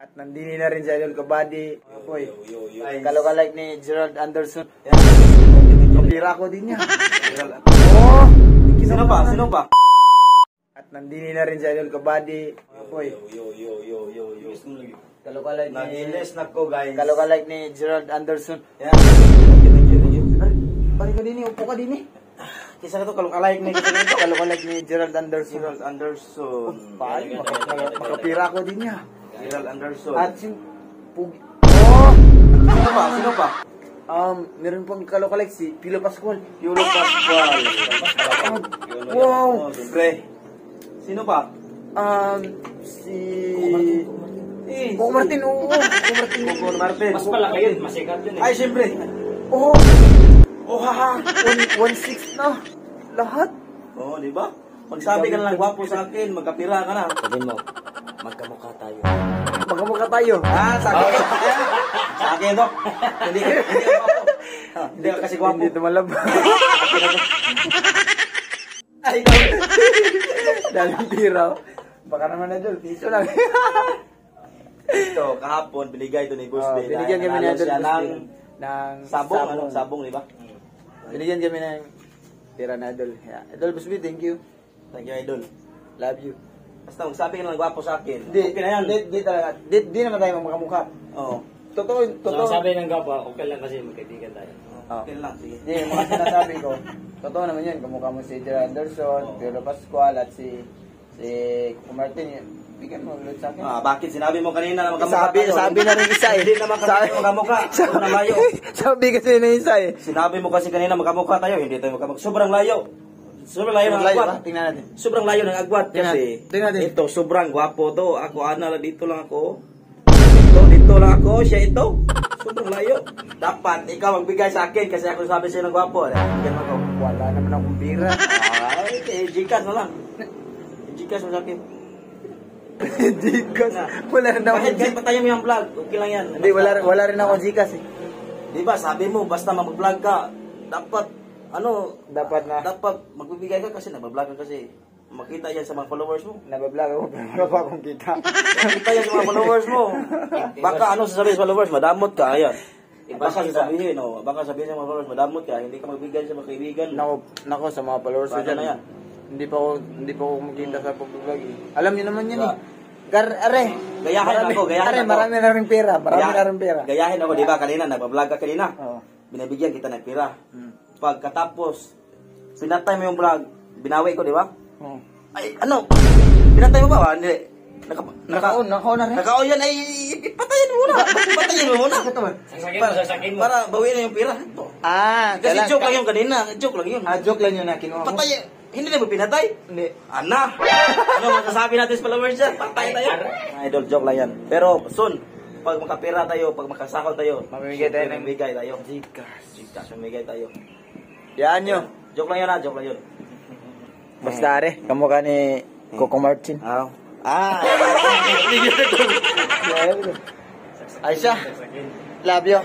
At nandini na rin si Idol Kabady. Apoy. Kalokalike ni Gerald Anderson. Kapira ko din niya. Oh! Sino pa? Sino pa? At nandini na rin si Idol Kabady. Apoy. Kalokalike ni... Nagilis na ko, guys. Kalokalike ni Gerald Anderson. Yan. Balik ka din eh. Upo ka din eh. Kisa ka to, kalok-alike na ito. Kalokalike ni Gerald Anderson. Gerald Anderson. Paano? Makapira ko din niya. Gerald Anderson. At si... Pugi... Oh! Sino pa? Sino pa? Meron pong kalokalike si Pilo Pascual. Yulo Pascual. Wow! Siyempre. Sino pa? Si... Coco Martin, oo. Coco Martin. Mas malaki yun, masikat yun eh. Ay, siyempre. Oh! Oh, haha. 1-6 na. Lahat. Oo, di ba? Magsabi ka na lang, gwapo sa akin, magkapira ka na. Sabihin mo, magkamukha tayo. Magkamukha tayo. Sa akin. Sa akin to. Hindi ka gwapo. Hindi ka kasi gwapo. Hindi tumalab. Ay, Daling tiraw. Baka naman na Idol, piso lang. ito, kahapon, binigay ito ni Boss Bay. Binigyan kami ni Idol ng sabong, ano? Sabong, di ba? Binigyan kami ng tira na Idol. Yeah. Idol Busby, thank you. Thank you, Idol. Love you. Basta magsabi ka lang gwapo sa akin. Di, Okay na yan. Di naman tayo magkamukha. Oo. Totoo. Sabi ng gapa, okay lang kasi magkaibigan tayo. Okay lang, sige. Hindi, mga sinasabi ko. Totoo naman yun. Kamukha mo si Gerald Anderson, Pilo Pascual, at si Coco Martin. Bigyan mo ulit sa akin. Bakit? Sinabi mo kanina na magkamukha Sabi na rin isa eh. Hindi naman kami magkamukha. Ako na layo. Sabi kasi na isa eh. Sinabi mo kasi kanina magkamukha tayo. Hindi tayo magkamukha. Sobrang layo. Sobrang layo ng agwat. Tingnan natin. Sobrang layo ng agwat kasi Tingnan natin. ito, sobrang gwapo to. Ako, dito lang ako. Dito lang ako. Siya ito. Sobrang layo. Dapat ikaw magbigay sa akin kasi ako sabi sa'yo ng gwapo. Bigyan mo ako. Wala naman akong bira. Ay, Gcash na lang. Gcash mo sa akin. Gcash? Wala rin ako. Kahit patayin mo yung vlog, okay lang yan. Hindi, wala rin ako Gcash eh. Diba, sabi mo, basta mag-vlog ka, dapat Dapat magbibigay ka kasi nag-vlog ka kasi makita yan sa mga followers mo. Nabablog ako, pero wala pa akong kita. Makita yan sa mga followers mo. Baka sasabihin sa followers, madamot ka, ayan. Baka sasabihin, baka sabihin sa mga followers, madamot ka, hindi ka magbigay sa mga kaibigan. Nako sa mga followers ko dyan. Na yan. Hindi pa ako makita sa pag-vlog eh. Alam niyo naman yan eh. Gayahin ako. Marami na rin pera. Gayahin ako, di ba? Kanina, nagpa-vlog ka kanina. Binibigyan kita ng pera. Pagkatapos, pinatay mo yung vlog, binawi ko, di ba? Ay, ano? Pinatay mo ba? Hindi. Nakaon na rin. Nakaon yan, ay, patayin mo muna. Patayin mo muna. Sasakin mo. Para bawiin na yung pera. Kasi joke lang yun kanina. Joke lang yun. Joke lang yun na kinuha mo. Patay. Hindi na mo pinatay? Hindi. Ana! Ano masasabi natin sa followers dyan? Patay tayo. Idol, joke lang yan. Pero soon, pag makapira tayo, pag makasahod tayo, mamimigay tayo ng mamimigay tayo. Gcash. Mamimigay tayo. Yan nyo. Joke lang yun joke lang yun. Basta are, kamukha ni Coco Martin. Aisha, love you.